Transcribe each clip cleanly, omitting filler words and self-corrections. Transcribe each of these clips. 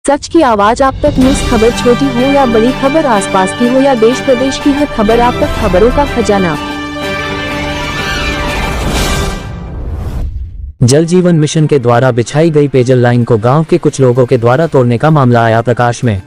सच की आवाज आप तक। न्यूज खबर छोटी हो या बड़ी, खबर आसपास की हो या देश प्रदेश की, है खबर आप तक, खबरों का खजाना। जल जीवन मिशन के द्वारा बिछाई गई पेयजल लाइन को गांव के कुछ लोगों के द्वारा तोड़ने का मामला आया प्रकाश में।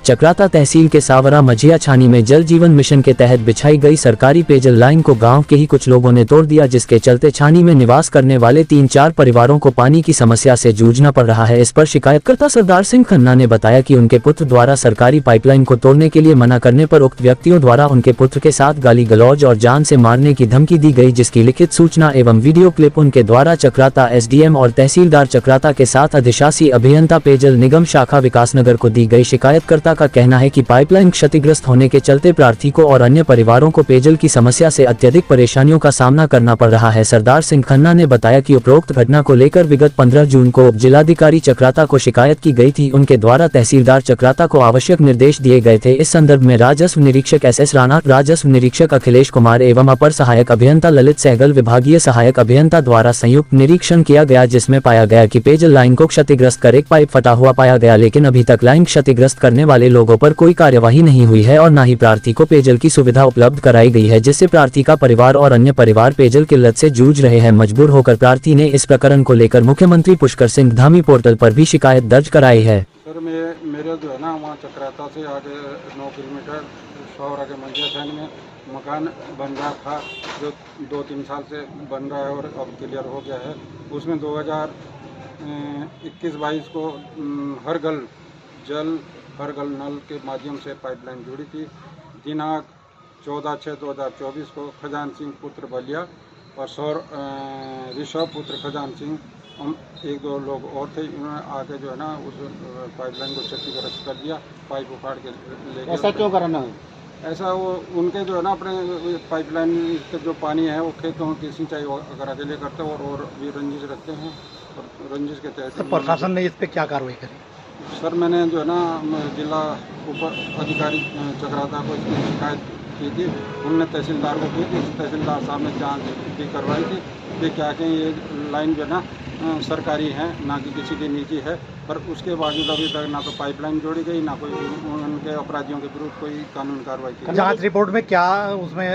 चक्राता तहसील के सावरा मझिया छानी में जल जीवन मिशन के तहत बिछाई गई सरकारी पेयजल लाइन को गांव के ही कुछ लोगों ने तोड़ दिया, जिसके चलते छानी में निवास करने वाले 3-4 परिवारों को पानी की समस्या से जूझना पड़ रहा है। इस पर शिकायतकर्ता सरदार सिंह खन्ना ने बताया कि उनके पुत्र द्वारा सरकारी पाइपलाइन को तोड़ने के लिए मना करने पर उक्त व्यक्तियों द्वारा उनके पुत्र के साथ गाली गलौज और जान से मारने की धमकी दी गई, जिसकी लिखित सूचना एवं वीडियो क्लिप उनके द्वारा चक्राता एसडीएम और तहसीलदार चक्राता के साथ अधिशासी अभियंता पेयजल निगम शाखा विकासनगर को दी गई। शिकायतकर्ता का कहना है कि पाइपलाइन क्षतिग्रस्त होने के चलते प्रार्थी को और अन्य परिवारों को पेयजल की समस्या से अत्यधिक परेशानियों का सामना करना पड़ रहा है। सरदार सिंह खन्ना ने बताया कि उपरोक्त घटना को लेकर विगत 15 जून को जिलाधिकारी चक्राता को शिकायत की गई थी। उनके द्वारा तहसीलदार चक्राता को आवश्यक निर्देश दिए गए थे। इस संदर्भ में राजस्व निरीक्षक एस राणा, राजस्व निरीक्षक अखिलेश कुमार एवं अपर सहायक अभियंता ललित सहगल, विभागीय सहायक अभियंता द्वारा संयुक्त निरीक्षण किया गया, जिसमें पाया गया कि पेयजल लाइन को क्षतिग्रस्त कर एक पाइप फटा हुआ पाया गया, लेकिन अभी तक लाइन क्षतिग्रस्त करने वाले लोगों पर कोई कार्यवाही नहीं हुई है और न ही प्रार्थी को पेयजल की सुविधा उपलब्ध कराई गई है, जिससे प्रार्थी का परिवार और अन्य परिवार पेयजल किल्लत से जूझ रहे हैं। मजबूर होकर प्रार्थी ने इस प्रकरण को लेकर मुख्यमंत्री पुष्कर सिंह धामी पोर्टल पर भी शिकायत दर्ज कराई है। सर मेरे जो है ना, वहाँ चक्राता से आगे 9 किलोमीटर शहर आगे मंजिया छानी में मकान बन रहा था, जो 2-3 साल से बन रहा है और अब क्लियर हो गया है। उसमें 2021-22 को हर गल नल के माध्यम से पाइपलाइन जुड़ी थी। दिनांक 14/6/2024 को खजान सिंह पुत्र बलिया और ऋषभ पुत्र खजान सिंह, हम 1-2 लोग और थे, उन्होंने आके जो है ना उस पाइपलाइन को क्षतिग्रस्त कर दिया, पाइप उखाड़ के ले गए। ऐसा क्यों करना है? ऐसा वो उनके जो है ना अपने पाइपलाइन के जो पानी है वो खेतों की सिंचाई वगैरह के लिए करते हैं और भी रंजिश रखते हैं और रंजिश के तहत। तो प्रशासन ने इस पे क्या कार्रवाई करी? सर मैंने जो है ना जिला ऊपर अधिकारी चक्राता को इसकी शिकायत की थी, उनने तहसीलदार को की थी। तहसीलदार साहब ने जांच भी करवाई थी कि क्या कि ये लाइन जो है ना सरकारी है, ना कि किसी की निजी है, पर उसके बावजूद अभी तक ना तो पाइपलाइन जोड़ी गई, ना कोई उनके अपराधियों के विरुद्ध कोई कानूनी कार्रवाई की। जांच रिपोर्ट में क्या उसमें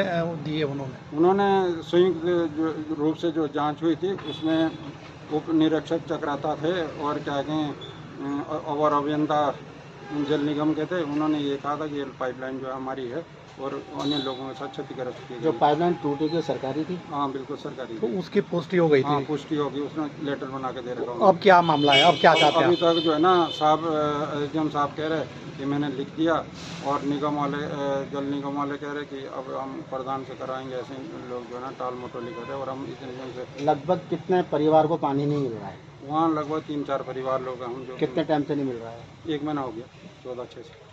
दिए उन्होंने संयुक्त रूप से जो जांच हुई थी उसमें उप निरीक्षक चक्राता थे और क्या कहें और अभियंता जल निगम के थे। उन्होंने ये कहा था कि ये पाइपलाइन जो हमारी है और अन्य लोगों के साथ क्षतिग्रस्त की गई। जो पाइपलाइन टूटी थी सरकारी थी? हाँ बिल्कुल सरकारी। तो उसकी पुष्टि हो गई थी? हाँ पुष्टि होगी, उसने लेटर बना के दे रखा। अब क्या मामला है, अब क्या चाहते हैं? अभी तक जो है ना साहब एसडीएम साहब कह रहे कि मैंने लिख दिया और निगम वाले जल निगम वाले कह रहे कि अब हम प्रधान से कराएंगे। ऐसे लोग जो है ना टाल मटोली कर रहे और हम इस निगम से। लगभग कितने परिवार को पानी नहीं मिल रहा है? वहाँ लगभग 3-4 परिवार लोग हैं हम जो। कितने टाइम से नहीं मिल रहा है? 1 महीना हो गया, 14/6 से।